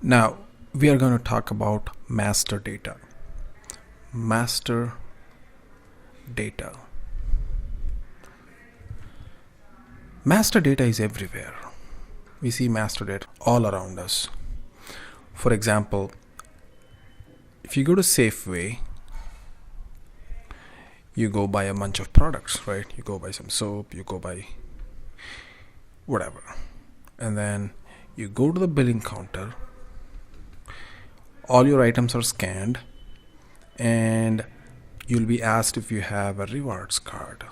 Now we are going to talk about master data. Master data. Master data is everywhere. We see master data all around us. For example, if you go to Safeway, you go buy a bunch of products, right? You go buy some soap, you go buy whatever. And then you go to the billing counter, all your items are scanned, and you'll be asked if you have a rewards card.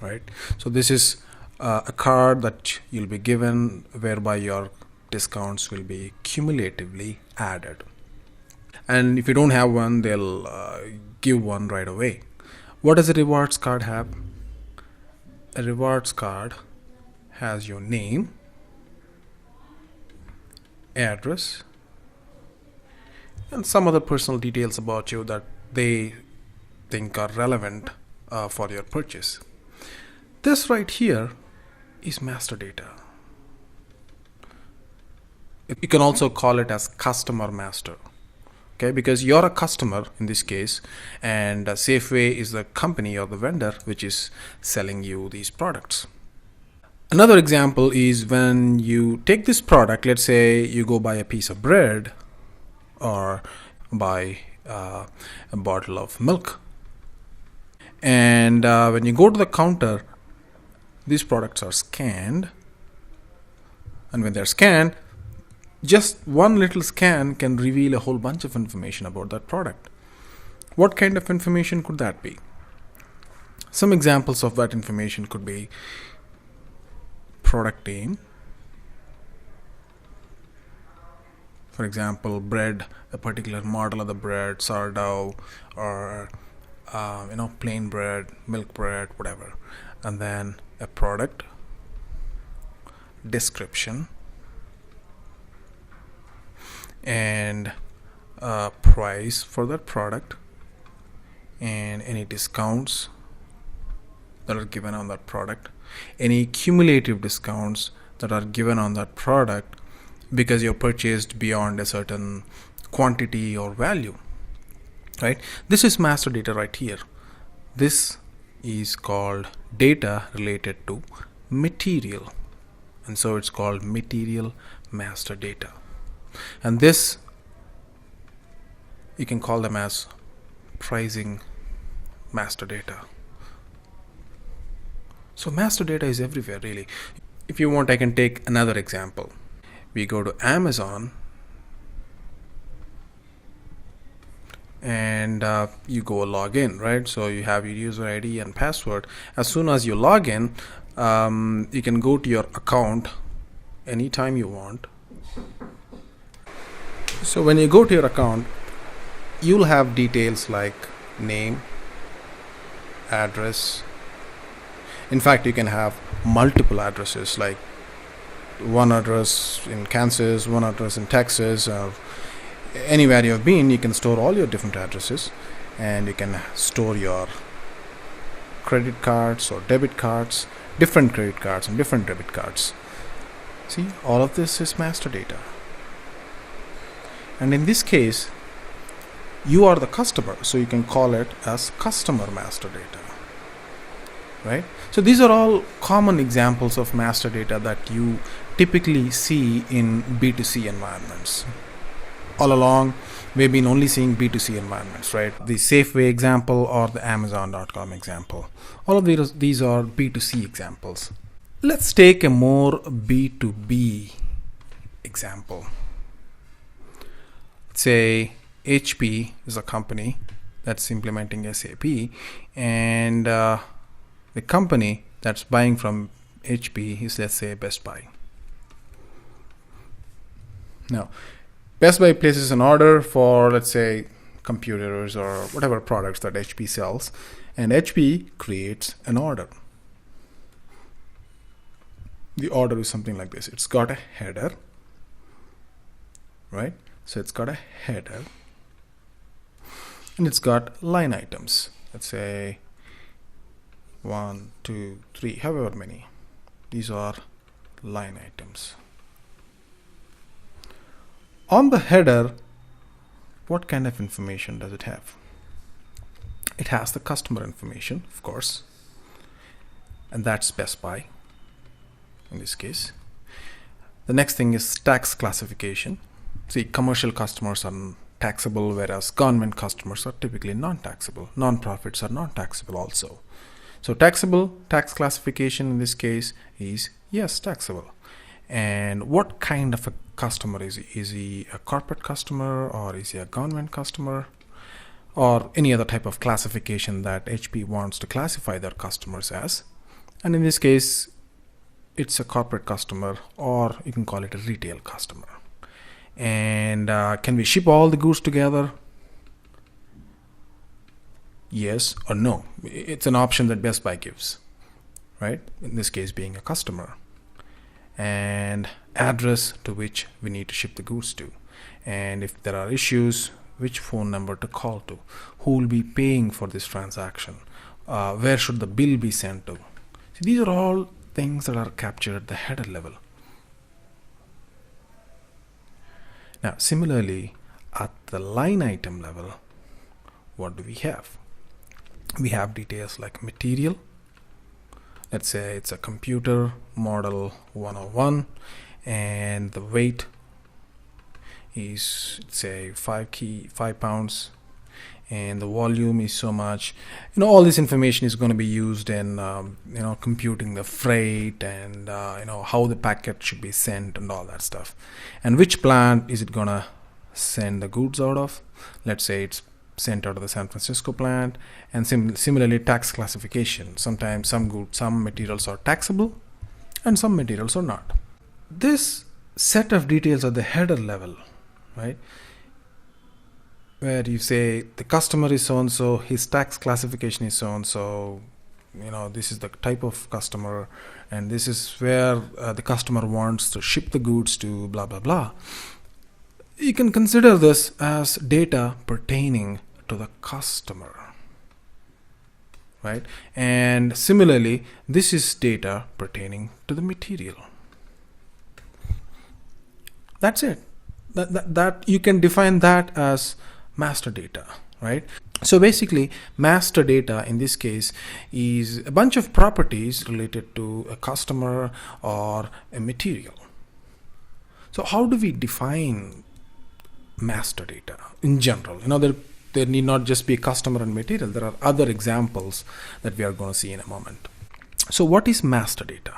Right? So this is a card that you'll be given whereby your discounts will be cumulatively added. And if you don't have one, they'll give one right away. What does a rewards card have? A rewards card has your name, address, and some other personal details about you that they think are relevant for your purchase. This right here is master data. You can also call it as customer master. Okay, because you're a customer in this case, and Safeway is the company or the vendor which is selling you these products. Another example is when you take this product, let's say you go buy a piece of bread or buy a bottle of milk, and when you go to the counter, these products are scanned, and when they're scanned, just one little scan can reveal a whole bunch of information about that product. What kind of information could that be? Some examples of that information could be product name. For example, bread, a particular model of the bread, sourdough, or plain bread, milk bread, whatever. And then a product description and price for that product, and any discounts that are given on that product, any cumulative discounts that are given on that product because you purchased beyond a certain quantity or value, right? This is master data right here. This is called data related to material, and so it's called material master data. And this, you can call them as pricing master data. So master data is everywhere, really. If you want, I can take another example. We go to Amazon, and you go log in, right? So you have your user ID and password. As soon as you log in, you can go to your account anytime you want. So when you go to your account, you'll have details like name, address. In fact, you can have multiple addresses, like one address in Kansas, one address in Texas, or anywhere you've been. You can store all your different addresses, and you can store your credit cards or debit cards, different credit cards and different debit cards. See, all of this is master data. And in this case, you are the customer, so you can call it as customer master data, right? So these are all common examples of master data that you typically see in B2C environments. All along, we've been only seeing B2C environments, right? The Safeway example or the Amazon.com example. All of these are B2C examples. Let's take a more B2B example. Say HP is a company that's implementing SAP, and the company that's buying from HP is, let's say, Best Buy. Now, Best Buy places an order for, let's say, computers or whatever products that HP sells, and HP creates an order. The order is something like this. It's got a header, right? So it's got a header, and it's got line items. Let's say 1, 2, 3, however many. These are line items. On the header, what kind of information does it have? It has the customer information, of course, and that's Best Buy in this case. The next thing is tax classification. See, commercial customers are taxable, whereas government customers are typically non-taxable. Non-profits are non-taxable also. So taxable, tax classification in this case is yes, taxable. And what kind of a customer is he? Is he a corporate customer, or is he a government customer, or any other type of classification that HP wants to classify their customers as? And in this case, it's a corporate customer, or you can call it a retail customer. And can we ship all the goods together? Yes or no. It's an option that Best Buy gives, right? In this case, being a customer. And address to which we need to ship the goods to. And if there are issues, which phone number to call to, who will be paying for this transaction, where should the bill be sent to. See, these are all things that are captured at the header level. Now, similarly, at the line item level, what do we have? We have details like material. Let's say it's a computer model 101, and the weight is, say, 5 pounds, and the volume is so much. All this information is going to be used in computing the freight, and how the packet should be sent and all that stuff. And which plant is it going to send the goods out of? Let's say it's sent out of the San Francisco plant. And similarly, tax classification. Sometimes some materials are taxable and some materials are not. This set of details at the header level, right, where you say the customer is so and so, his tax classification is so and so, this is the type of customer, and this is where the customer wants to ship the goods to, blah blah blah. You can consider this as data pertaining to the customer, right? And similarly, this is data pertaining to the material. That's it. That you can define that as master data, right? So basically, master data in this case is a bunch of properties related to a customer or a material. So how do we define master data in general? There need not just be customer and material. There are other examples that we are going to see in a moment. So what is master data?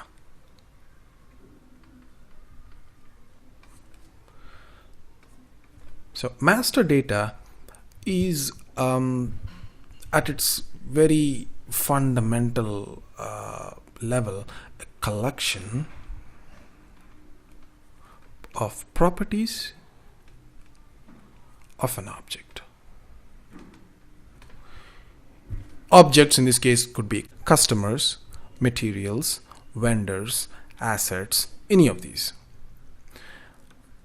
So master data is at its very fundamental level a collection of properties of an object. Objects in this case could be customers, materials, vendors, assets, any of these.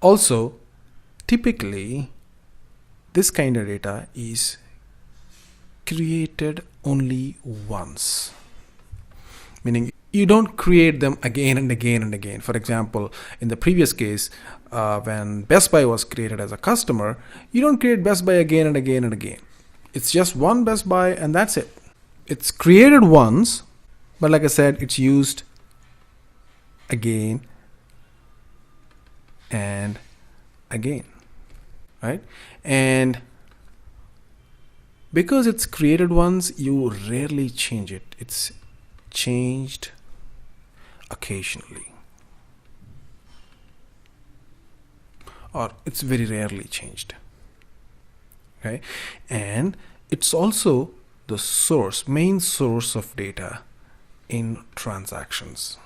Also, typically, this kind of data is created only once, meaning you don't create them again and again and again. For example, in the previous case, when Best Buy was created as a customer, you don't create Best Buy again and again and again. It's just one Best Buy and that's it. It's created once, but like I said, it's used again and again, right? And because it's created once, you rarely change it. It's changed occasionally, or it's very rarely changed. Okay, and it's also the main source of data in transactions.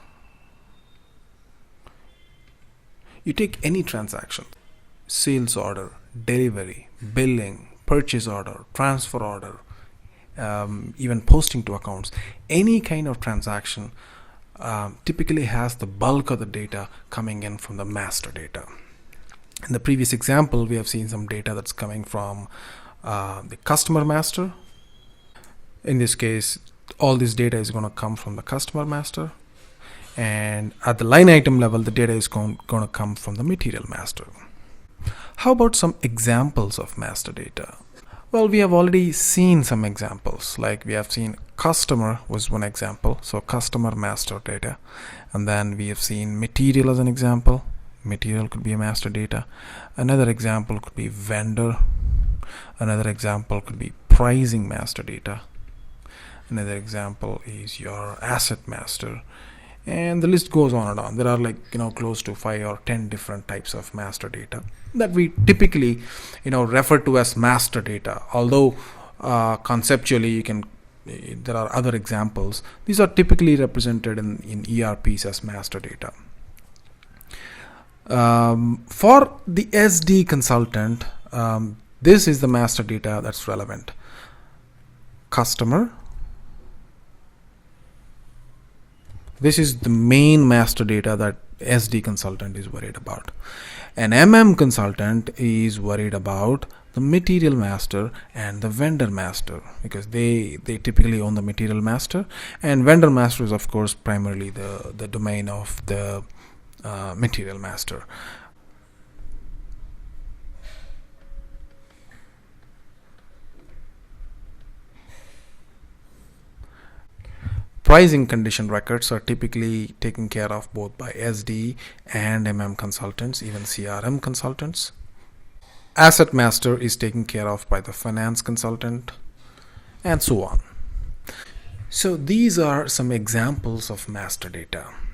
You take any transaction, sales order, delivery, billing, purchase order, transfer order, even posting to accounts, any kind of transaction typically has the bulk of the data coming in from the master data. In the previous example, we have seen some data that's coming from the customer master. In this case, all this data is going to come from the customer master. And at the line item level, the data is going to come from the material master. How about some examples of master data? Well, we have already seen some examples. Like we have seen customer was one example, so customer master data. And then we have seen material as an example. Material could be a master data. Another example could be vendor. Another example could be pricing master data. Another example is your asset master. And the list goes on and on. There are close to 5 or 10 different types of master data that we typically refer to as master data, although conceptually there are other examples. These are typically represented in ERPs as master data. For the SD consultant, this is the master data that's relevant. Customer. This is the main master data that SD consultant is worried about. An consultant is worried about the material master and the vendor master, because they typically own the material master, and vendor master is of course primarily the domain of the material master. Pricing condition records are typically taken care of both by SD and consultants, even CRM consultants. Asset master is taken care of by the finance consultant, and so on. So these are some examples of master data.